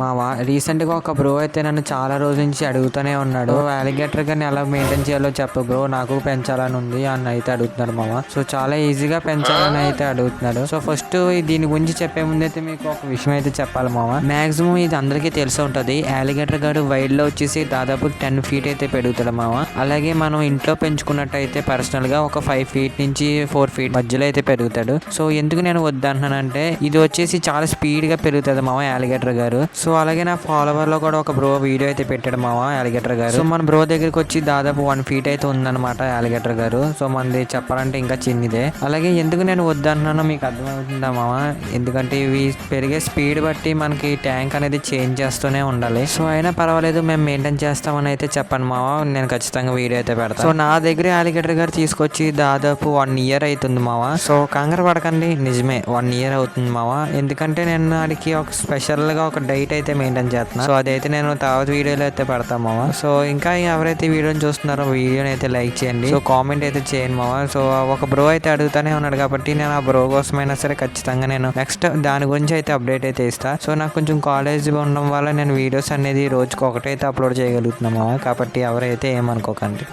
మావా రీసెంట్గా ఒక బ్రో అయితే నన్ను చాలా రోజుల నుంచి అడుగుతూనే ఉన్నాడు, అలిగేటర్ గాని ఎలా మెయింటైన్ చేయాలో చెప్పు బ్రో, నాకు పెంచాలని ఉంది అని అయితే అడుగుతున్నాడు మామ. సో చాలా ఈజీగా పెంచాలని అయితే అడుగుతున్నాడు. సో ఫస్ట్ దీని గురించి చెప్పే ముందైతే మీకు ఒక విషయం అయితే చెప్పాలి మామ. మాక్సిమం ఇది అందరికీ తెలిసి ఉంటది, అలిగేటర్ గాడు వైల్డ్ లో వచ్చేసి దాదాపు 10 feet అయితే పెరుగుతాడు మామ. అలాగే మనం ఇంట్లో పెంచుకున్నట్టయితే పర్సనల్ గా ఒక 5 feet నుంచి 4 feet మధ్యలో అయితే పెరుగుతాడు. సో ఎందుకు నేను వద్దంటున్నానంటే ఇది వచ్చేసి చాలా స్పీడ్ గా పెరుగుతుంది మామ అలిగేటర్ గారు. సో అలాగే నా ఫాలోవర్ లో కూడా ఒక బ్రో వీడియో అయితే పెట్టాడు మామ అలిగేటర్ గారు. సో మన బ్రో దగ్గరికి వచ్చి దాదాపు 1 feet అయితే ఉందన్నమాట అలిగేటర్ గారు. సో మనది చెప్పాలంటే ఇంకా చిన్నదే. అలాగే ఎందుకు నేను వద్దంటున్నానో మీకు అర్థమవుతుందా మామ, ఎందుకంటే ఇవి పెరిగే స్పీడ్ బట్టి మనకి ట్యాంక్ అనేది చేంజ్ చేస్తూనే ఉండాలి. సో అయినా పర్వాలేదు, మేము మెయింటైన్ చేస్తామని అయితే చెప్పండి మామ, నేను ఖచ్చితంగా వీడియో అయితే పెడతాను. సో నా దగ్గర అలిగేటర్ గారు తీసుకొచ్చి దాదాపు 1 year అవుతుంది మామ. సో కంగారు పడకండి, నిజమే 1 year అవుతుంది మామ. ఎందుకంటే నేను వాడికి ఒక స్పెషల్ గా ఒక డైట్ అయితే మెయింటైన్ చేస్తున్నా. సో అదైతే నేను తర్వాత వీడియోలో అయితే పెడతాను మామ. సో ఇంకా ఎవరైతే వీడియోని చూస్తున్నారో వీడియోని అయితే లైక్ చేయండి, సో కామెంట్ అయితే చేయండి మామ. సో ఒక బ్రో అయితే అడుగుతానే ఉన్నాడు కాబట్టి నేను ఆ బ్రో కోసమైనా సరే ఖచ్చితంగా నేను నెక్స్ట్ దాని గురించి అయితే అప్డేట్ అయితే ఇస్తా. సో నాకు కొంచెం కాలేజ్ ఉండడం వల్ల నేను వీడియోస్ అనేది రోజుకి ఒకటైతే అప్లోడ్ చేయగలుగుతున్నాను మామ, కాబట్టి ఎవరైతే ఏమనుకోకండి.